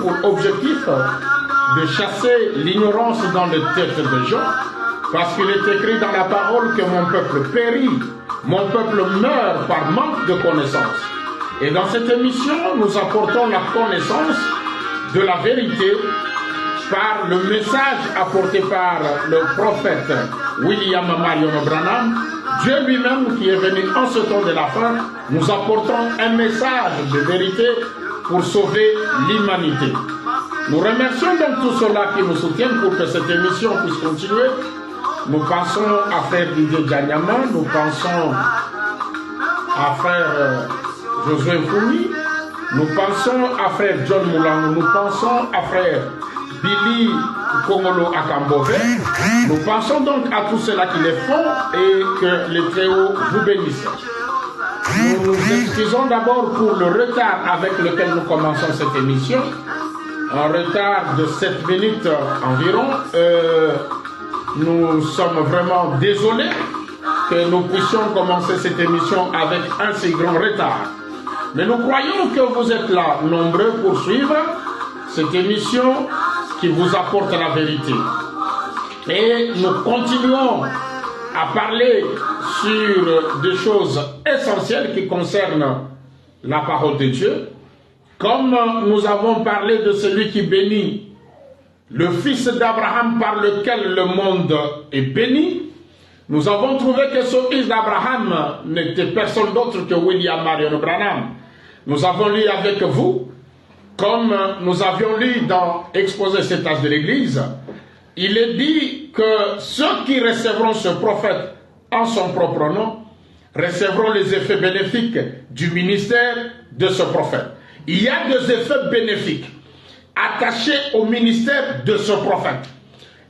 pour objectif de chasser l'ignorance dans les têtes des gens, parce qu'il est écrit dans la parole que mon peuple périt, mon peuple meurt par manque de connaissance. Et dans cette émission, nous apportons la connaissance de la vérité par le message apporté par le prophète William Marion Branham. Dieu lui-même qui est venu en ce temps de la fin, nous apportons un message de vérité pour sauver l'humanité. Nous remercions donc tous ceux-là qui nous soutiennent pour que cette émission puisse continuer. Nous pensons à frère Didier Djanyama, nous pensons à frère Josué Foumi, nous pensons à frère John Moulango, nous pensons à frère Billy Kongolo Akambove. Nous pensons donc à tous ceux-là qui les font et que les Très-Hauts vous bénissent. Nous nous excusons d'abord pour le retard avec lequel nous commençons cette émission. Un retard de 7 minutes environ. Nous sommes vraiment désolés que nous puissions commencer cette émission avec un si grand retard. Mais nous croyons que vous êtes là nombreux pour suivre cette émission qui vous apporte la vérité. Et nous continuons à parler sur des choses essentielles qui concernent la parole de Dieu. Comme nous avons parlé de celui qui bénit le fils d'Abraham par lequel le monde est béni, nous avons trouvé que ce fils d'Abraham n'était personne d'autre que William Marion Branham. Nous avons lu avec vous, comme nous avions lu dans Exposé cet âge de l'Église, il est dit que ceux qui recevront ce prophète en son propre nom recevront les effets bénéfiques du ministère de ce prophète. Il y a des effets bénéfiques attachés au ministère de ce prophète.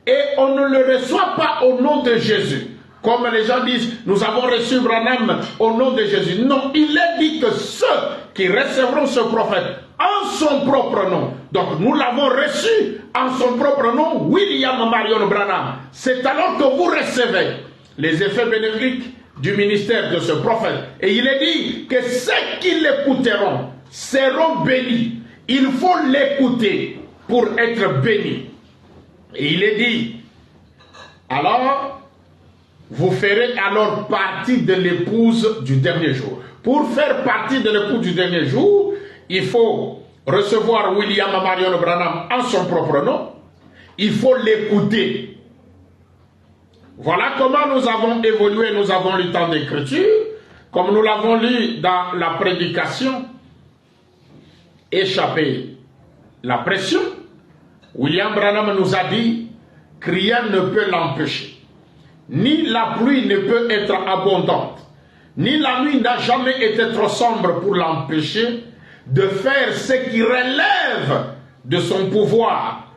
Et on ne le reçoit pas au nom de Jésus. Comme les gens disent, nous avons reçu Branham au nom de Jésus. Non, il est dit que ceux qui recevront ce prophète en son propre nom, donc nous l'avons reçu en son propre nom, William Marion Branham. C'est alors que vous recevez les effets bénéfiques du ministère de ce prophète. Et il est dit que ceux qui l'écouteront seront bénis. Il faut l'écouter pour être béni. Et il est dit, alors, vous ferez alors partie de l'épouse du dernier jour. Pour faire partie de l'épouse du dernier jour, il faut recevoir William Marion Branham en son propre nom. Il faut l'écouter. Voilà comment nous avons évolué, nous avons lu tant d'écriture, comme nous l'avons lu dans la prédication, échapper la pression. William Branham nous a dit que rien ne peut l'empêcher. Ni la pluie ne peut être abondante, ni la nuit n'a jamais été trop sombre pour l'empêcher de faire ce qui relève de son pouvoir,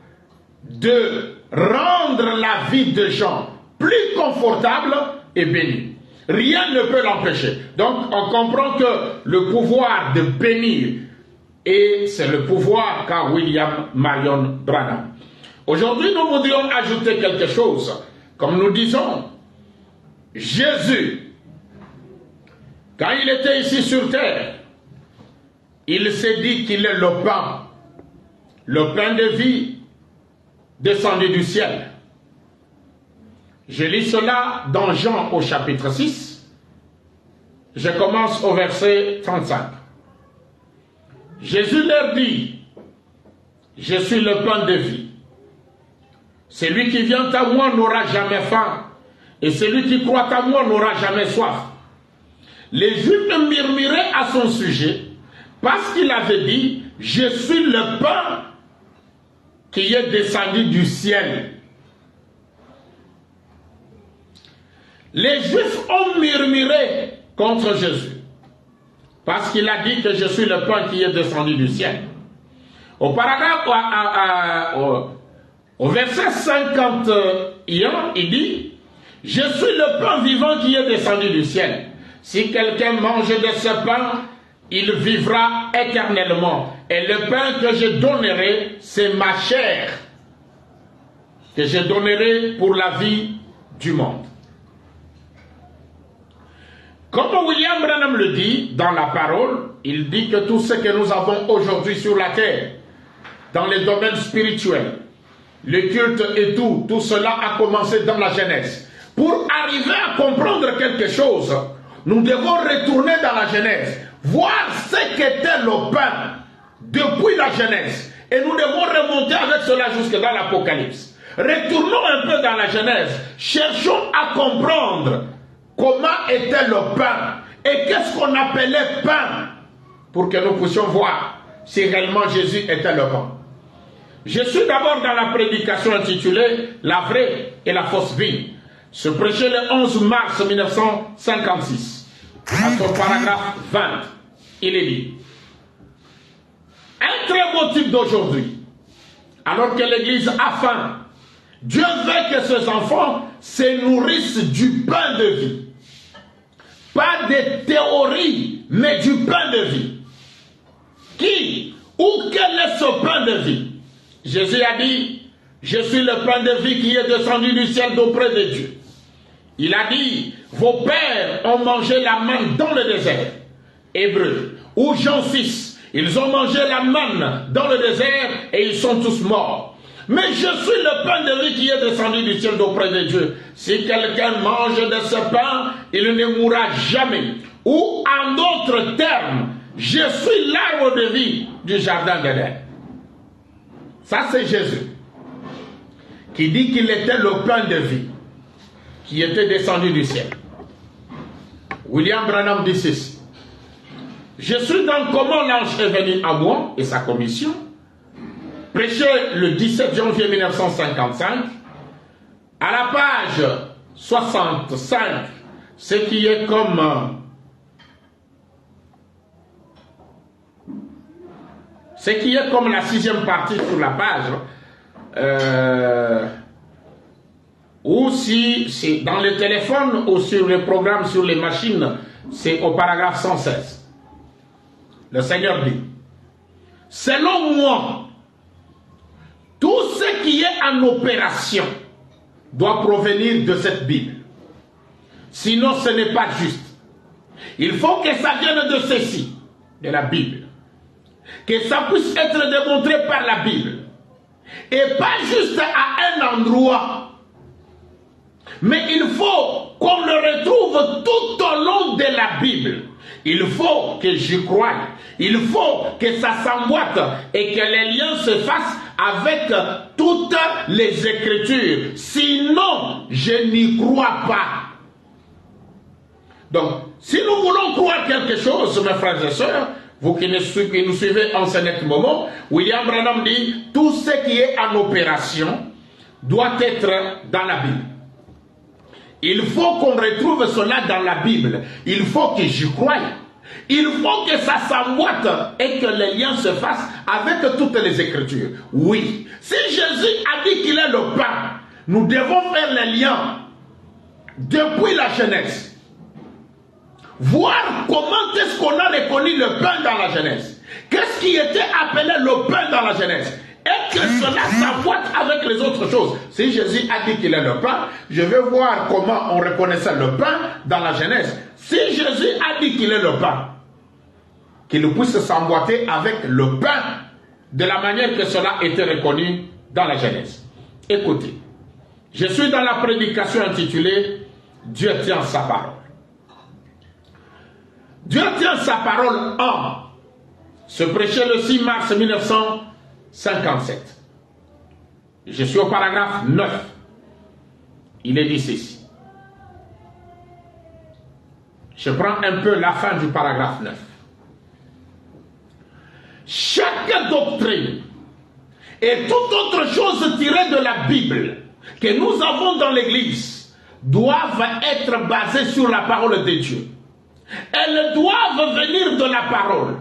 de rendre la vie des gens plus confortable et bénie. Rien ne peut l'empêcher. Donc on comprend que le pouvoir de bénir, et c'est le pouvoir qu'a William Marion Branham. Aujourd'hui, nous voudrions ajouter quelque chose. Comme nous disons, Jésus, quand il était ici sur terre, il s'est dit qu'il est le pain de vie descendu du ciel. Je lis cela dans Jean au chapitre 6. Je commence au verset 35. Jésus leur dit, je suis le pain de vie. Celui qui vient à moi n'aura jamais faim, et celui qui croit à moi n'aura jamais soif. Les Juifs murmuraient à son sujet, parce qu'il avait dit, je suis le pain qui est descendu du ciel. Les Juifs ont murmuré contre Jésus, parce qu'il a dit que je suis le pain qui est descendu du ciel. Au paragraphe, au verset 51, il dit, je suis le pain vivant qui est descendu du ciel. Si quelqu'un mange de ce pain, il vivra éternellement. Et le pain que je donnerai, c'est ma chair, que je donnerai pour la vie du monde. Comme William Branham le dit dans la parole, il dit que tout ce que nous avons aujourd'hui sur la terre, dans les domaines spirituels, le culte et tout cela a commencé dans la Genèse. Pour arriver à comprendre quelque chose, nous devons retourner dans la Genèse, voir ce qu'était le pain depuis la Genèse. Et nous devons remonter avec cela jusque dans l'Apocalypse. Retournons un peu dans la Genèse, cherchons à comprendre comment était le pain et qu'est-ce qu'on appelait pain pour que nous puissions voir si réellement Jésus était le pain. Je suis d'abord dans la prédication intitulée « La vraie et la fausse vie ». Ce prêché le 11 mars 1956. À son paragraphe 20, il est dit « Un très beau type d'aujourd'hui, alors que l'Église a faim, Dieu veut que ses enfants se nourrissent du pain de vie. Pas des théories, mais du pain de vie. Qui ou quel est ce pain de vie? Jésus a dit, je suis le pain de vie qui est descendu du ciel d'auprès de Dieu. Il a dit, vos pères ont mangé la manne dans le désert. Hébreu. Ou Jean 6, ils ont mangé la manne dans le désert et ils sont tous morts. Mais je suis le pain de vie qui est descendu du ciel d'auprès de Dieu. Si quelqu'un mange de ce pain, il ne mourra jamais. Ou en d'autres termes, je suis l'arbre de vie du jardin d'Éden. Ça c'est Jésus qui dit qu'il était le pain de vie qui était descendu du ciel. William Branham dit ceci. Je suis dans comment l'ange est venu à moi et sa commission. Prêché le 17 janvier 1955, à la page 65, ce qui est comme la 6e partie sur la page, ou si c'est dans le téléphone ou sur les programmes, sur les machines, c'est au paragraphe 116. Le Seigneur dit, selon moi, tout ce qui est en opération doit provenir de cette Bible. Sinon, ce n'est pas juste. Il faut que ça vienne de ceci, de la Bible. Que ça puisse être démontré par la Bible. Et pas juste à un endroit. Mais il faut qu'on le retrouve tout au long de la Bible. Il faut que j'y croie. Il faut que ça s'emboîte et que les liens se fassent avec toutes les Écritures. Sinon, je n'y crois pas. Donc, si nous voulons croire quelque chose, mes frères et sœurs, vous qui nous suivez en ce net moment, William Branham dit, tout ce qui est en opération doit être dans la Bible. Il faut qu'on retrouve cela dans la Bible. Il faut que j'y croie. Il faut que ça s'emboîte et que les liens se fassent avec toutes les Écritures. Oui, si Jésus a dit qu'il est le pain, nous devons faire les liens depuis la Genèse. Voir comment est-ce qu'on a reconnu le pain dans la Genèse. Qu'est-ce qui était appelé le pain dans la Genèse? Et que cela s'emboîte avec les autres choses. Si Jésus a dit qu'il est le pain, je vais voir comment on reconnaissait le pain dans la Genèse. Si Jésus a dit qu'il est le pain, qu'il puisse s'emboîter avec le pain de la manière que cela était reconnu dans la Genèse. Écoutez, je suis dans la prédication intitulée « Dieu tient sa parole ». Dieu tient sa parole en se prêcher le 6 mars 1957. Je suis au paragraphe 9. Il est dit ceci. Je prends un peu la fin du paragraphe 9. Chaque doctrine et toute autre chose tirée de la Bible que nous avons dans l'Église doivent être basées sur la parole de Dieu. Elles doivent venir de la parole,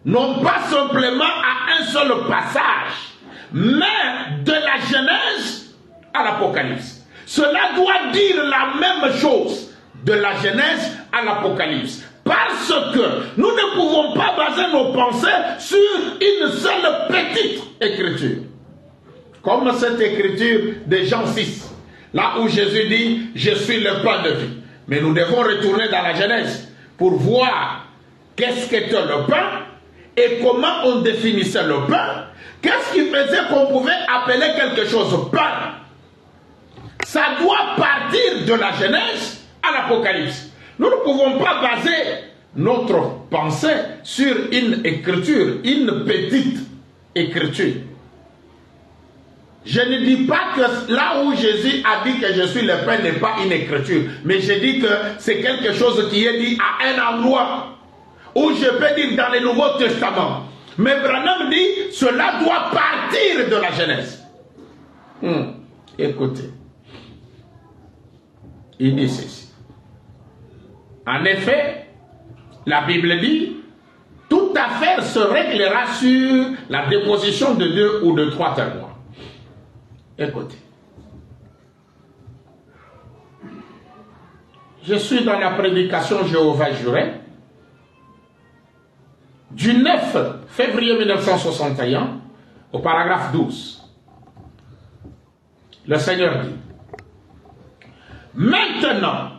non pas simplement à un seul passage, mais de la Genèse à l'Apocalypse. Cela doit dire la même chose de la Genèse à l'Apocalypse. Parce que nous ne pouvons pas baser nos pensées sur une seule petite écriture. Comme cette écriture de Jean 6, là où Jésus dit « Je suis le pain de vie ». Mais nous devons retourner dans la Genèse pour voir qu'est-ce qu'était le pain et comment on définissait le pain, qu'est-ce qui faisait qu'on pouvait appeler quelque chose pain? Ça doit partir de la Genèse à l'Apocalypse. Nous ne pouvons pas baser notre pensée sur une écriture, une petite écriture. Je ne dis pas que là où Jésus a dit que je suis le pain n'est pas une écriture, mais je dis que c'est quelque chose qui est dit à un endroit où je peux dire dans le Nouveau Testament. Mais Branham dit cela doit partir de la Genèse. Écoutez, il dit ceci. En effet, la Bible dit toute affaire se réglera sur la déposition de 2 ou de 3 témoins. Écoutez, je suis dans la prédication Jéhovah juré du 9 février 1961 au paragraphe 12. Le Seigneur dit: maintenant,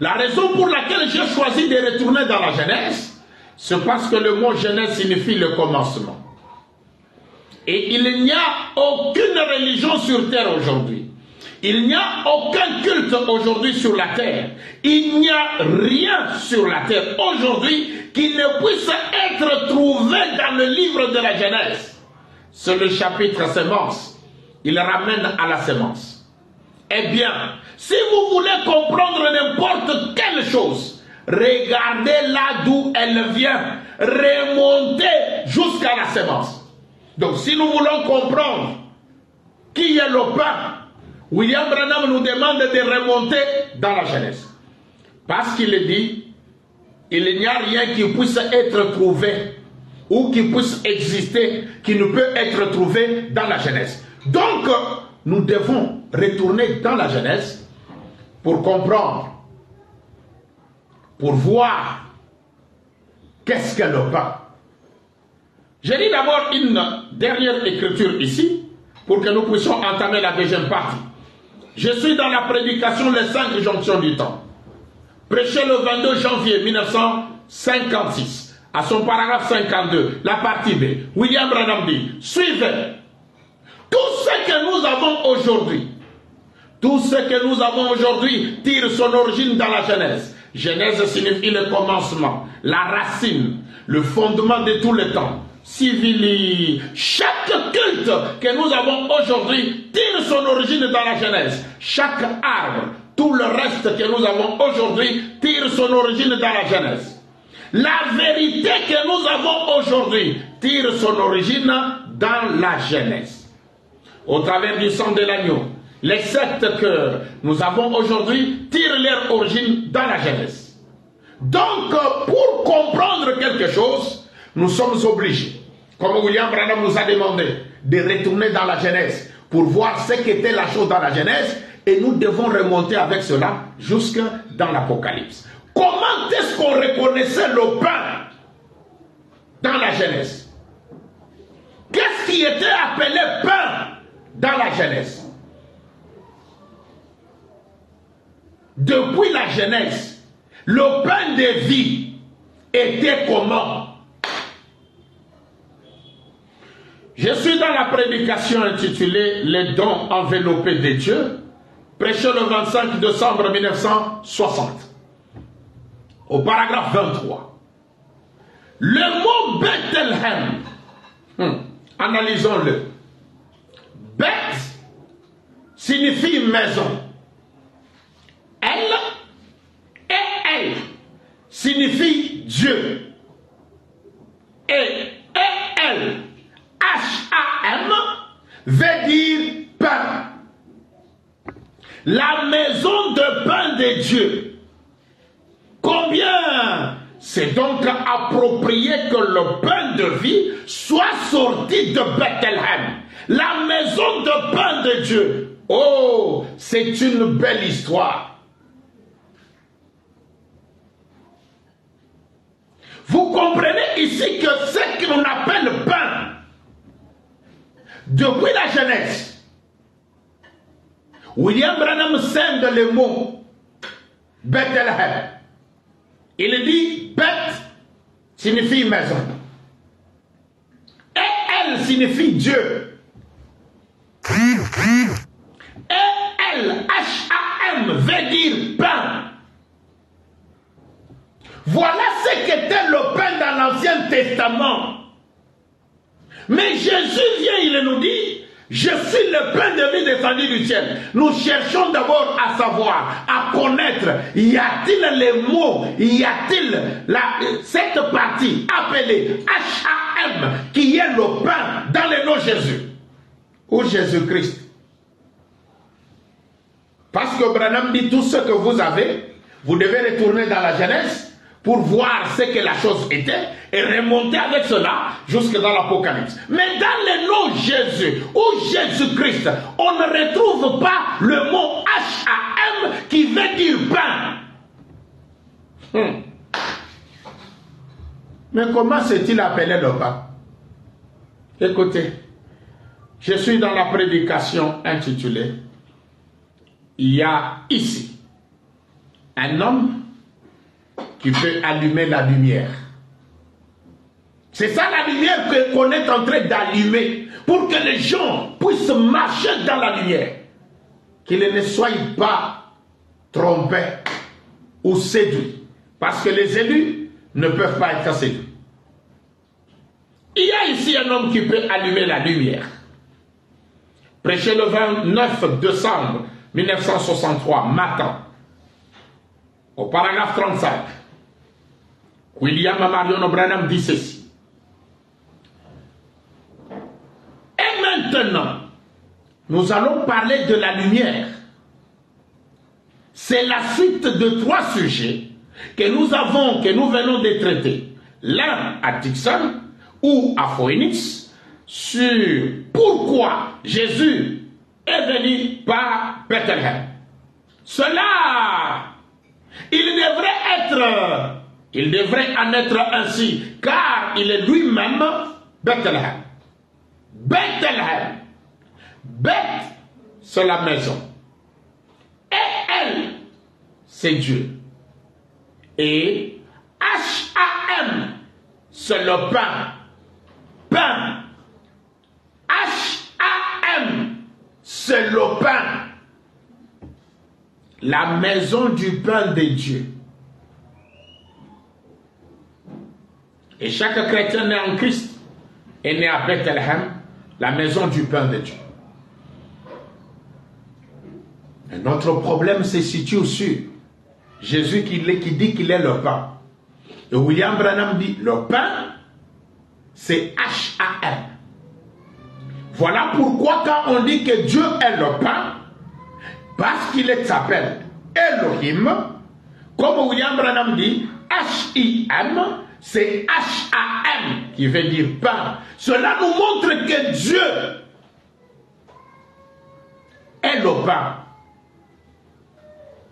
la raison pour laquelle j'ai choisi de retourner dans la Genèse, c'est parce que le mot Genèse signifie le commencement. Et il n'y a aucune religion sur terre aujourd'hui. Il n'y a aucun culte aujourd'hui sur la terre. Il n'y a rien sur la terre aujourd'hui qui ne puisse être trouvé dans le livre de la Genèse. C'est le chapitre sémence. Il ramène à la sémence. Eh bien, si vous voulez comprendre n'importe quelle chose, regardez là d'où elle vient. Remontez jusqu'à la sémence. Donc, si nous voulons comprendre qui est le pain, William Branham nous demande de remonter dans la Genèse. Parce qu'il dit, il n'y a rien qui puisse être trouvé ou qui puisse exister, qui ne peut être trouvé dans la Genèse. Donc, nous devons retourner dans la Genèse pour comprendre, pour voir qu'est-ce que le pain. Je lis d'abord une dernière écriture ici, pour que nous puissions entamer la deuxième partie. Je suis dans la prédication les 5 jonctions du temps. Prêché le 22 janvier 1956, à son paragraphe 52, la partie B. William Branham dit, suivez. Tout ce que nous avons aujourd'hui, tire son origine dans la Genèse. Genèse signifie le commencement, la racine, le fondement de tout le temps. Civili. Chaque culte que nous avons aujourd'hui tire son origine dans la Genèse. Chaque arbre, tout le reste que nous avons aujourd'hui tire son origine dans la Genèse. La vérité que nous avons aujourd'hui tire son origine dans la Genèse. Au travers du sang de l'agneau, les sectes que nous avons aujourd'hui tirent leur origine dans la Genèse. Donc, pour comprendre quelque chose, nous sommes obligés, comme William Branham nous a demandé, de retourner dans la Genèse pour voir ce qu'était la chose dans la Genèse, et nous devons remonter avec cela jusque dans l'Apocalypse. Comment est-ce qu'on reconnaissait le pain dans la Genèse? Qu'est-ce qui était appelé pain dans la Genèse? Depuis la Genèse, le pain de vie était comment? Je suis dans la prédication intitulée « Les dons enveloppés de Dieu », prêché le 25 décembre 1960, au paragraphe 23. Le mot Bethléem, analysons-le. Beth signifie maison. Elle signifie Dieu. Et elle, H-A-M, veut dire pain. La maison de pain de Dieu. Combien c'est donc approprié que le pain de vie soit sorti de Bethléem, la maison de pain de Dieu. Oh, c'est une belle histoire. Vous comprenez ici que ce qu'on appelle pain, depuis la Genèse, William Branham scinde le mot Bethléem. Il dit Beth signifie maison. signifie Dieu. E-L-H-A-M veut dire pain. Voilà ce qu'était le pain dans l'Ancien Testament. Mais Jésus vient, il nous dit, je suis le pain de vie descendu du ciel. Nous cherchons d'abord à savoir, à connaître, y a-t-il les mots, y a-t-il cette partie appelée H-A-M qui est le pain dans le nom de Jésus ou Jésus-Christ. Parce que Branham dit tout ce que vous avez, vous devez retourner dans la Genèse pour voir ce que la chose était et remonter avec cela jusque dans l'Apocalypse. Mais dans le nom Jésus ou Jésus-Christ, on ne retrouve pas le mot H-A-M qui veut dire pain. Mais comment s'est-il appelé le pain? Écoutez, je suis dans la prédication intitulée « Il y a ici un homme qui peut allumer la lumière. » C'est ça la lumière qu'on est en train d'allumer pour que les gens puissent marcher dans la lumière. Qu'ils ne soient pas trompés ou séduits. Parce que les élus ne peuvent pas être séduits. Il y a ici un homme qui peut allumer la lumière. Prêché le 29 décembre 1963, matin, au paragraphe 35. William Marion Branham dit ceci. Et maintenant, nous allons parler de la lumière. C'est la suite de 3 sujets que nous venons de traiter. L'un à Dixon ou à Phoenix sur pourquoi Jésus est venu par Bethléem. Cela, il devrait en être ainsi, car il est lui-même Bethléem. Bethléem. Beth, c'est la maison. Et elle, c'est Dieu. Et H-A-M, c'est le pain. Pain. H-A-M, c'est le pain. La maison du pain de Dieu. Et chaque chrétien né en Christ est né à Bethléem, la maison du pain de Dieu. Et notre problème se situe sur Jésus qui dit qu'il est le pain. Et William Branham dit le pain, c'est H-A-M. Voilà pourquoi quand on dit que Dieu est le pain, parce qu'il s'appelle Elohim, comme William Branham dit, H-I-M, c'est H-A-M qui veut dire pain. Cela nous montre que Dieu est le pain.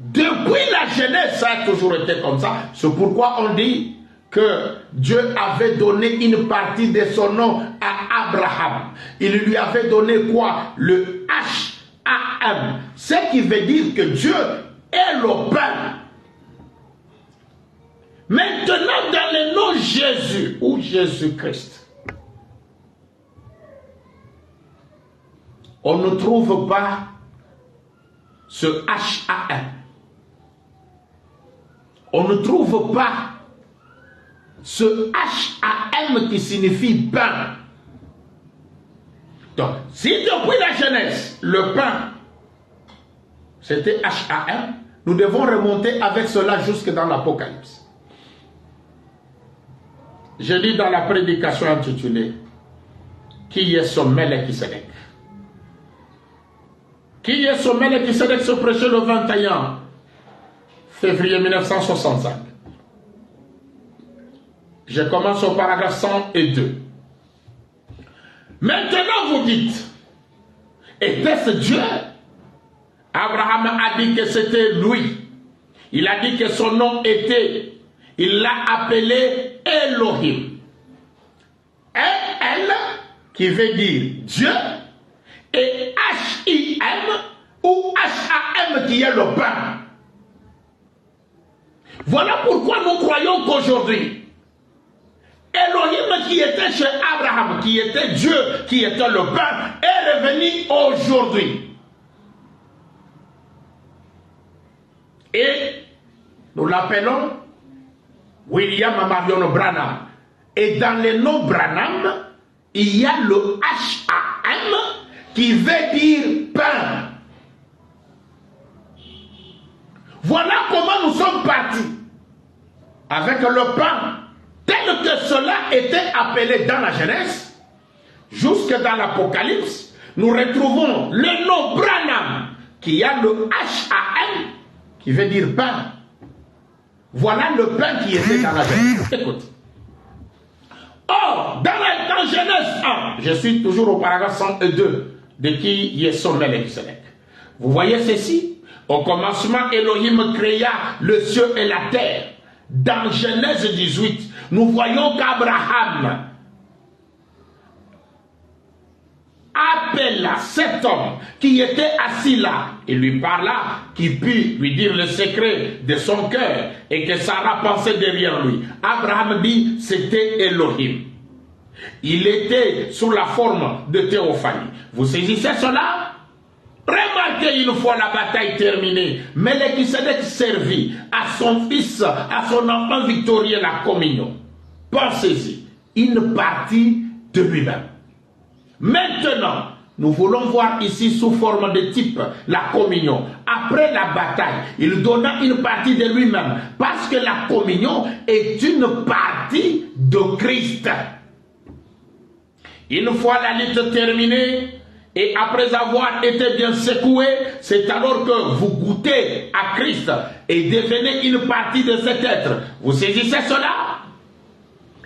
Depuis la Genèse, ça a toujours été comme ça. C'est pourquoi on dit que Dieu avait donné une partie de son nom à Abraham. Il lui avait donné quoi? Le H-A-M. Ce qui veut dire que Dieu est le pain. Maintenant, dans le nom Jésus ou Jésus-Christ, on ne trouve pas ce H-A-M. On ne trouve pas ce H-A-M qui signifie pain. Donc, si depuis la Genèse, le pain, c'était H-A-M, nous devons remonter avec cela jusque dans l'Apocalypse. Je lis dans la prédication intitulée « Qui est ce Melchisédek ?» Qui est ce Melchisédek se prêchait le 21 février 1965. Je commence au paragraphe 102. Maintenant vous dites, était-ce Dieu? Abraham a dit que c'était lui. Il a dit que son nom était, il l'a appelé Elohim. E-L qui veut dire Dieu et H-I-M ou H-A-M qui est le pain. Voilà pourquoi nous croyons qu'aujourd'hui, Elohim qui était chez Abraham, qui était Dieu, qui était le pain, est revenu aujourd'hui. Et nous l'appelons William Marion Branham. Et dans le nom Branham, il y a le H-A-M qui veut dire pain. Voilà comment nous sommes partis. Avec le pain, tel que cela était appelé dans la Genèse, jusque dans l'Apocalypse, nous retrouvons le nom Branham qui a le H-A-M qui veut dire pain. Voilà le pain qui était dans la Genèse. Écoute. Or, dans Genèse 1, je suis toujours au paragraphe 102 de qui est son Melchisedec. Vous voyez ceci? Au commencement, Elohim créa le ciel et la terre. Dans Genèse 18, nous voyons qu'Abraham appela cet homme qui était assis là et lui parla, qui put lui dire le secret de son cœur et que Sarah pensait derrière lui. Abraham dit, c'était Elohim. Il était sous la forme de théophanie. Vous saisissez cela? Remarquez une fois la bataille terminée, Melchisedec servit à son fils, à son enfant victorieux la communion. Pensez-y, une partie de lui-même. Maintenant, nous voulons voir ici sous forme de type la communion. Après la bataille, il donna une partie de lui-même parce que la communion est une partie de Christ. Une fois la lutte terminée, et après avoir été bien secoué, c'est alors que vous goûtez à Christ et devenez une partie de cet être. Vous saisissez cela?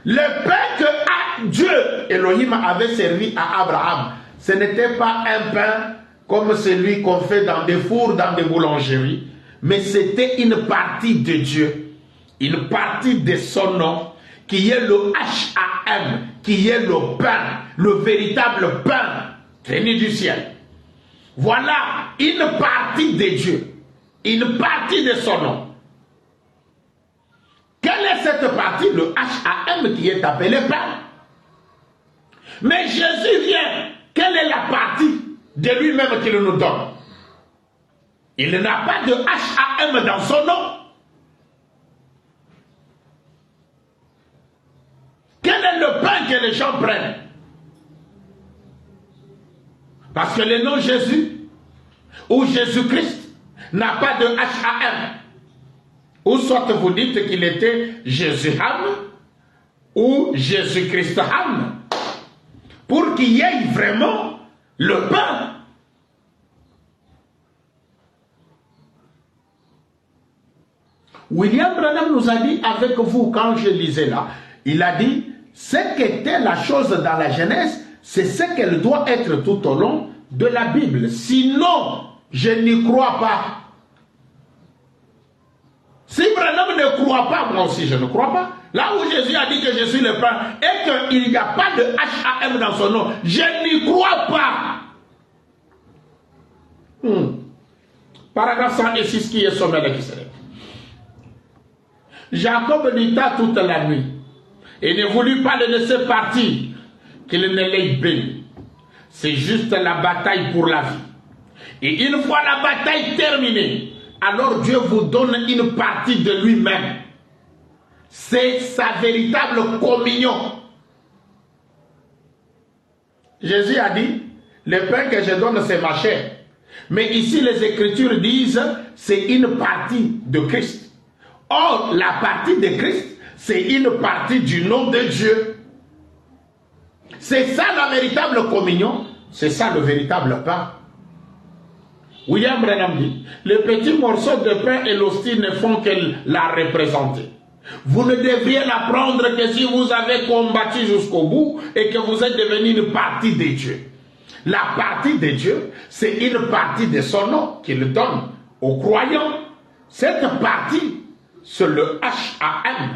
Le pain que Dieu, Elohim, avait servi à Abraham, ce n'était pas un pain comme celui qu'on fait dans des fours, dans des boulangeries, mais c'était une partie de Dieu, une partie de son nom, qui est le H-A-M, qui est le pain, le véritable pain venu du ciel. Voilà une partie de Dieu, une partie de son nom. Quelle est cette partie? Le H-A-M qui est appelé pain. Mais Jésus vient. Quelle est la partie de lui-même qu'il nous donne? Il n'a pas de H-A-M dans son nom. Quel est le pain que les gens prennent? Parce que le nom Jésus ou Jésus-Christ n'a pas de H-A-M. Ou soit vous dites qu'il était Jésus-Ham ou Jésus-Christ-Ham. Pour qu'il y ait vraiment le pain. William Branham nous a dit avec vous, quand je lisais là, il a dit, ce qu'était la chose dans la Genèse, c'est ce qu'elle doit être tout au long de la Bible. Sinon, je n'y crois pas. Si Branham ne croit pas, moi aussi je ne crois pas. Là où Jésus a dit que je suis le pain et qu'il n'y a pas de H-A-M dans son nom, je n'y crois pas. Paragraphe 106 qui est sommet de Melchisedec. Jacob lutta toute la nuit et ne voulut pas le laisser partir, qu'il ne l'ait béni. C'est juste la bataille pour la vie. Et une fois la bataille terminée, alors Dieu vous donne une partie de lui-même. C'est sa véritable communion. Jésus a dit, le pain que je donne, c'est ma chair. Mais ici, les Écritures disent, c'est une partie de Christ. Or, la partie de Christ, c'est une partie du nom de Dieu. C'est ça la véritable communion, c'est ça le véritable pain. William Branham dit, les petits morceaux de pain et l'hostie ne font que la représenter. Vous ne devriez la prendre que si vous avez combattu jusqu'au bout et que vous êtes devenu une partie de Dieu. La partie de Dieu, c'est une partie de son nom qu'il donne aux croyants. Cette partie, c'est le H-A-M,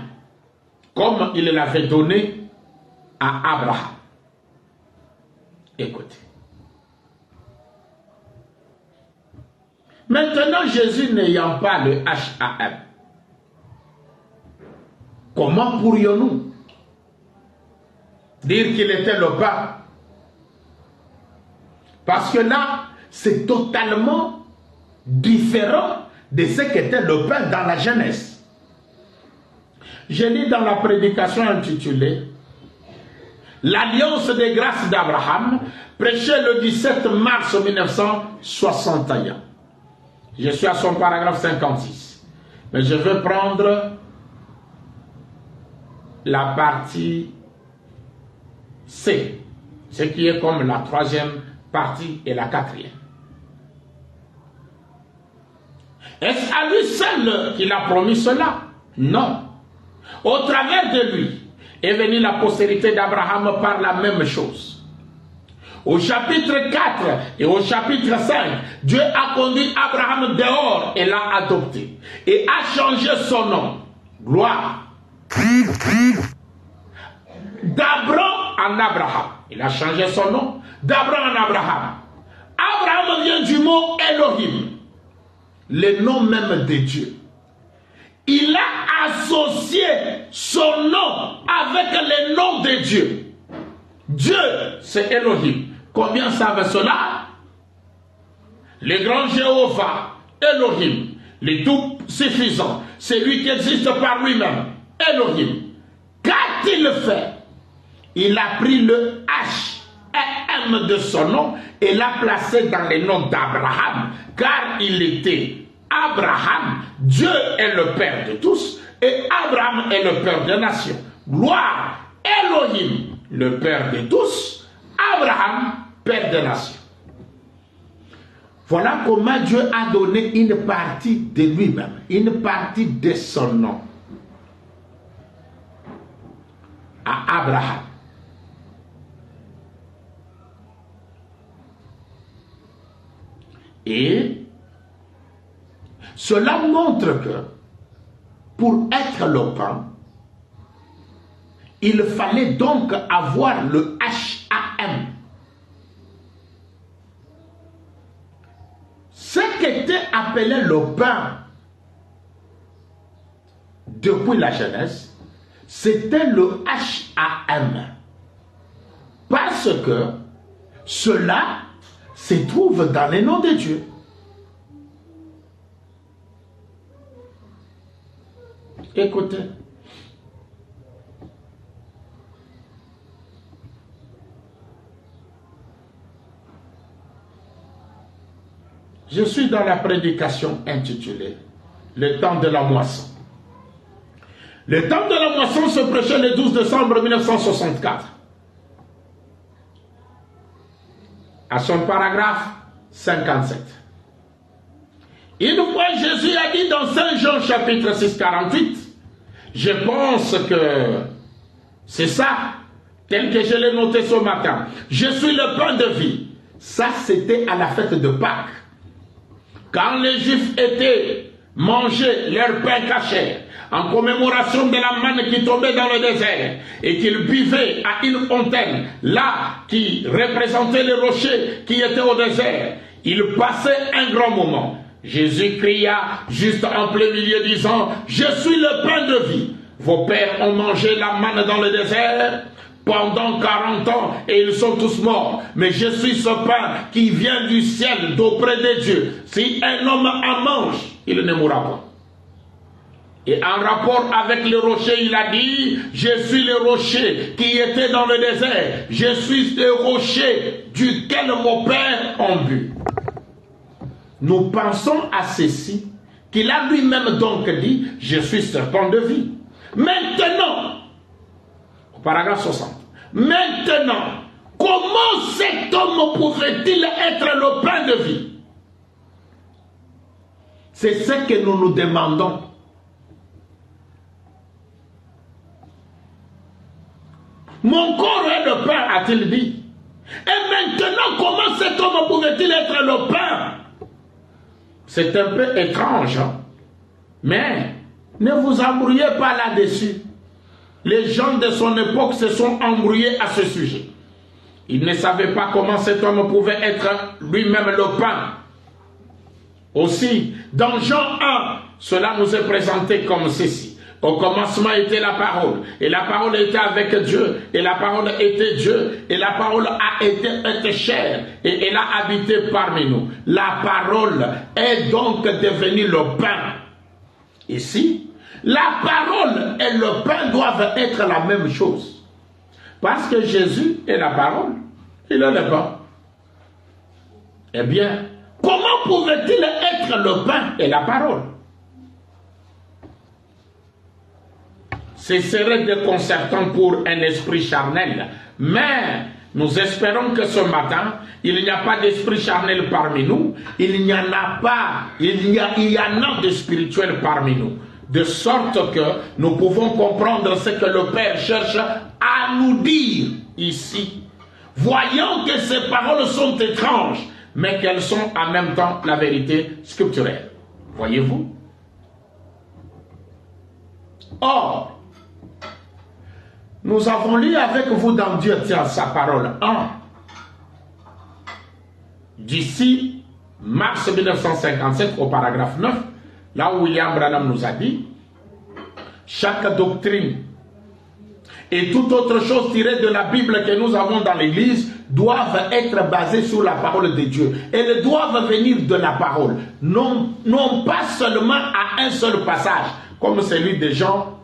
comme il l'avait donné à Abraham. Écoutez. Maintenant, Jésus n'ayant pas le H-A-M, comment pourrions-nous dire qu'il était le pain. Parce que là, c'est totalement différent de ce qu'était le pain dans la Genèse. Je lis dans la prédication intitulée « L'Alliance des grâces d'Abraham » prêché le 17 mars 1961. Je suis à son paragraphe 56. Mais je vais prendre la partie C, ce qui est comme la troisième partie et la quatrième. Est-ce à lui seul qu'il a promis cela? Non. Au travers de lui est venue la postérité d'Abraham par la même chose. Au chapitre 4 et au chapitre 5, Dieu a conduit Abraham dehors et l'a adopté. Et a changé son nom. Gloire. D'Abram en Abraham. Il a changé son nom. D'Abram en Abraham. Abraham vient du mot Elohim. Le nom même de Dieu. Il a associé son nom avec le nom de Dieu. Dieu, c'est Elohim. Combien savent cela? Le grand Jéhovah, Elohim, le tout suffisant, c'est lui qui existe par lui-même, Elohim. Qu'a-t-il fait? Il a pris le H et M de son nom et l'a placé dans le nom d'Abraham, car il était Abraham. Dieu est le Père de tous et Abraham est le Père des nations. Gloire, Elohim, le Père de tous, Abraham, Père des nations. Voilà comment Dieu a donné une partie de lui-même, une partie de son nom à Abraham. Et cela montre que pour être le pain, il fallait donc avoir le HAM. Ce qui était appelé le pain depuis la Genèse, c'était le HAM. Parce que cela se trouve dans les noms de Dieu. Écoutez. Je suis dans la prédication intitulée « Le temps de la moisson ». Le temps de la moisson se prêchait le 12 décembre 1964. À son paragraphe 57. Une fois Jésus a dit dans Saint Jean chapitre 6, 48, je pense que c'est ça, tel que je l'ai noté ce matin. Je suis le pain de vie. Ça, c'était à la fête de Pâques. Quand les Juifs étaient mangés leur pain caché, en commémoration de la manne qui tombait dans le désert, et qu'ils buvaient à une fontaine, là, qui représentait les rochers qui étaient au désert, ils passaient un grand moment. Jésus cria juste en plein milieu disant, « Je suis le pain de vie. Vos pères ont mangé la manne dans le désert pendant 40 ans et ils sont tous morts. Mais je suis ce pain qui vient du ciel d'auprès de Dieu. Si un homme en mange, il ne mourra pas. » Et en rapport avec le rocher, il a dit, « Je suis le rocher qui était dans le désert. Je suis le rocher duquel vos pères ont bu. » Nous pensons à ceci, qu'il a lui-même donc dit, « Je suis serpent de vie. » Maintenant, au paragraphe 60, maintenant, comment cet homme pouvait-il être le pain de vie? C'est ce que nous nous demandons. Mon corps est le pain, a-t-il dit. Et maintenant, comment cet homme pouvait-il être le pain? C'est un peu étrange, hein? Mais ne vous embrouillez pas là-dessus. Les gens de son époque se sont embrouillés à ce sujet. Ils ne savaient pas comment cet homme pouvait être lui-même le pain. Aussi, dans Jean 1, cela nous est présenté comme ceci. Au commencement était la parole, et la parole était avec Dieu, et la parole était Dieu, et la parole a été chair, et elle a habité parmi nous. La parole est donc devenue le pain. Ici, la parole et le pain doivent être la même chose. Parce que Jésus est la parole, il est le pain. Eh bien, comment pouvait-il être le pain et la parole? Ce serait déconcertant pour un esprit charnel. Mais nous espérons que ce matin, il n'y a pas d'esprit charnel parmi nous. Il n'y en a pas. Il y en a de spirituel parmi nous. De sorte que nous pouvons comprendre ce que le Père cherche à nous dire ici. Voyons que ces paroles sont étranges, mais qu'elles sont en même temps la vérité scripturelle. Voyez-vous? Or, nous avons lu avec vous dans Dieu tient sa parole 1. D'ici mars 1957 au paragraphe 9, là où William Branham nous a dit, chaque doctrine et toute autre chose tirée de la Bible que nous avons dans l'Église doivent être basées sur la parole de Dieu. Elles doivent venir de la parole, non pas seulement à un seul passage, comme celui de Jean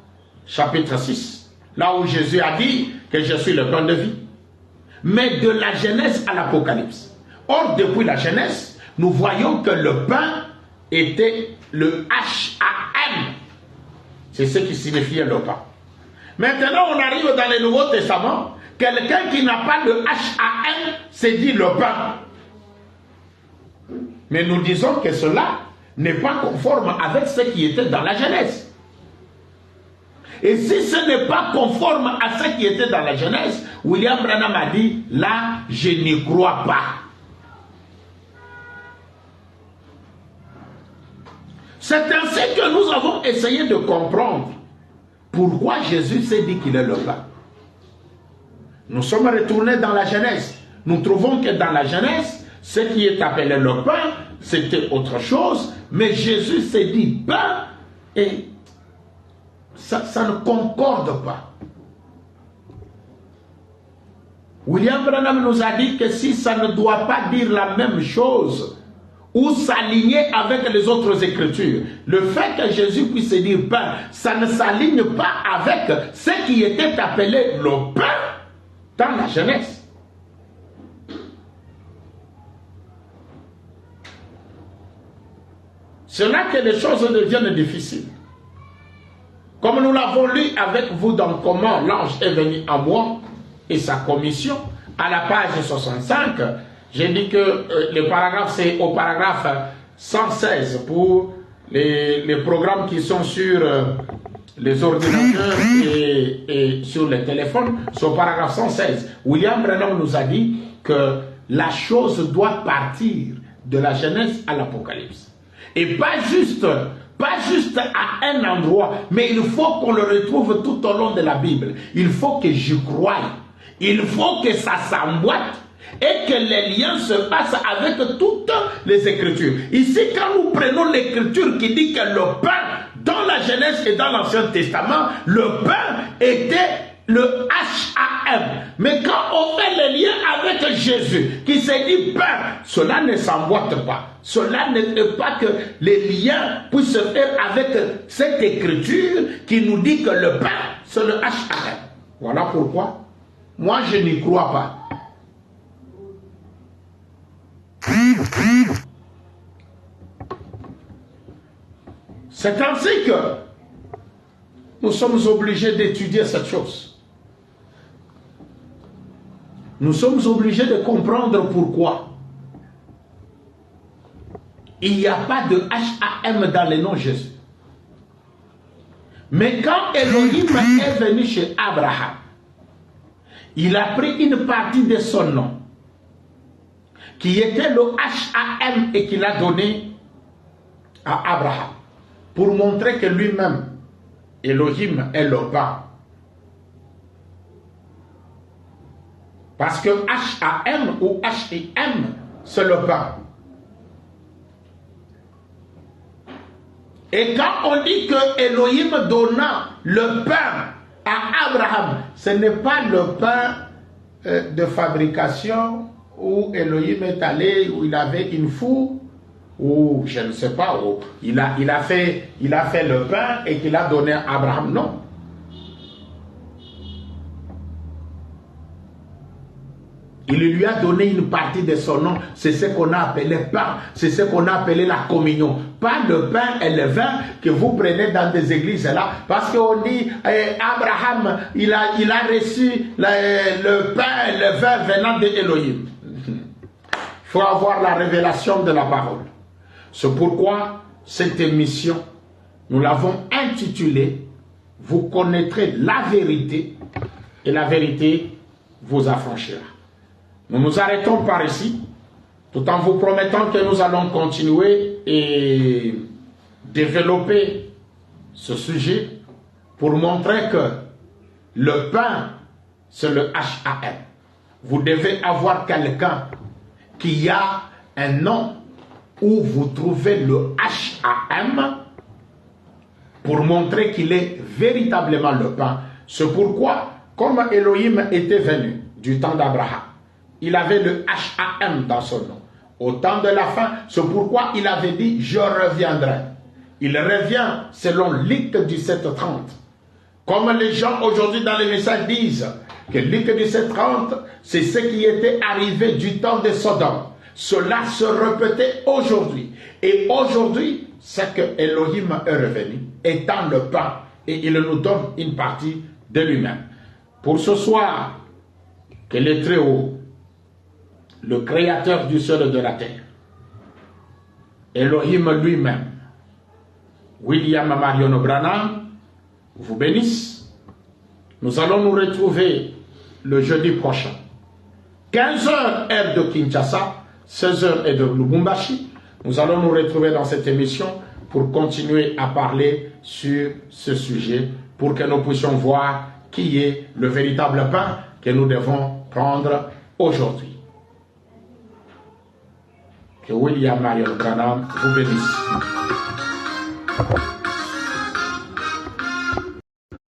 chapitre 6. Là où Jésus a dit que je suis le pain de vie. Mais de la Genèse à l'Apocalypse. Or, depuis la Genèse, nous voyons que le pain était le H-A-M. C'est ce qui signifiait le pain. Maintenant, on arrive dans le Nouveau Testament. Quelqu'un qui n'a pas de H-A-M s'est dit le pain. Mais nous disons que cela n'est pas conforme avec ce qui était dans la Genèse. Et si ce n'est pas conforme à ce qui était dans la Genèse, William Branham a dit, là, je n'y crois pas. C'est ainsi que nous avons essayé de comprendre pourquoi Jésus s'est dit qu'il est le pain. Nous sommes retournés dans la Genèse. Nous trouvons que dans la Genèse, ce qui est appelé le pain, c'était autre chose, mais Jésus s'est dit pain et ça ne concorde pas. William Branham nous a dit que si ça ne doit pas dire la même chose ou s'aligner avec les autres écritures, le fait que Jésus puisse dire pain, ça ne s'aligne pas avec ce qui était appelé le pain dans la Genèse. C'est là que les choses deviennent difficiles. Comme nous l'avons lu avec vous dans Comment l'ange est venu à moi et sa commission, à la page 65, j'ai dit que le paragraphe, c'est au paragraphe 116 pour les programmes qui sont sur les ordinateurs et sur les téléphones, c'est au paragraphe 116. William Branham nous a dit que la chose doit partir de la Genèse à l'Apocalypse. Et pas juste à un endroit, mais il faut qu'on le retrouve tout au long de la Bible. Il faut que j'y croie. Il faut que ça s'emboîte et que les liens se passent avec toutes les Écritures. Ici, quand nous prenons l'Écriture qui dit que le pain, dans la Genèse et dans l'Ancien Testament, le pain était le H-A-M. Mais quand on fait le lien avec Jésus, qui s'est dit pain, cela ne s'emboîte pas. Cela ne fait pas que les liens puissent se faire avec cette écriture qui nous dit que le pain, c'est le H-A-M. Voilà pourquoi moi je n'y crois pas. C'est ainsi que nous sommes obligés d'étudier cette chose. Nous sommes obligés de comprendre pourquoi il n'y a pas de H-A-M dans le nom Jésus. Mais quand Elohim est venu chez Abraham, il a pris une partie de son nom, qui était le H-A-M, et qu'il a donné à Abraham, pour montrer que lui-même, Elohim est le pain. Parce que H-A-M ou H-I-M, c'est le pain. Et quand on dit que Elohim donna le pain à Abraham, ce n'est pas le pain de fabrication où Elohim est allé, où il avait une four, ou je ne sais pas, où il a fait le pain et qu'il a donné à Abraham. Non. Il lui a donné une partie de son nom. C'est ce qu'on a appelé pain. C'est ce qu'on a appelé la communion. Pas le pain et le vin que vous prenez dans des églises là. Parce qu'on dit, Abraham, il a reçu le pain et le vin venant d'Élohim. Il faut avoir la révélation de la parole. C'est pourquoi cette émission, nous l'avons intitulée « Vous connaîtrez la vérité et la vérité vous affranchira ». Nous nous arrêtons par ici, tout en vous promettant que nous allons continuer et développer ce sujet pour montrer que le pain, c'est le HAM. Vous devez avoir quelqu'un qui a un nom où vous trouvez le HAM pour montrer qu'il est véritablement le pain. C'est pourquoi, comme Elohim était venu du temps d'Abraham, il avait le HAM dans son nom. Au temps de la fin, c'est pourquoi il avait dit « Je reviendrai ». Il revient selon Luc 17:30. Comme les gens aujourd'hui dans les messages disent que Luc 17:30, c'est ce qui était arrivé du temps de Sodome. Cela se répétait aujourd'hui. Et aujourd'hui, c'est que Elohim est revenu, étant le pain, et il nous donne une partie de lui-même. Pour ce soir, que le Très-Haut, le créateur du ciel et de la terre, Elohim lui-même, William Marion Branham, vous bénisse. Nous allons nous retrouver le jeudi prochain. 15h heure de Kinshasa, 16h heure de Lubumbashi. Nous allons nous retrouver dans cette émission pour continuer à parler sur ce sujet, pour que nous puissions voir qui est le véritable pain que nous devons prendre aujourd'hui. Que William Marion Branham vous bénisse.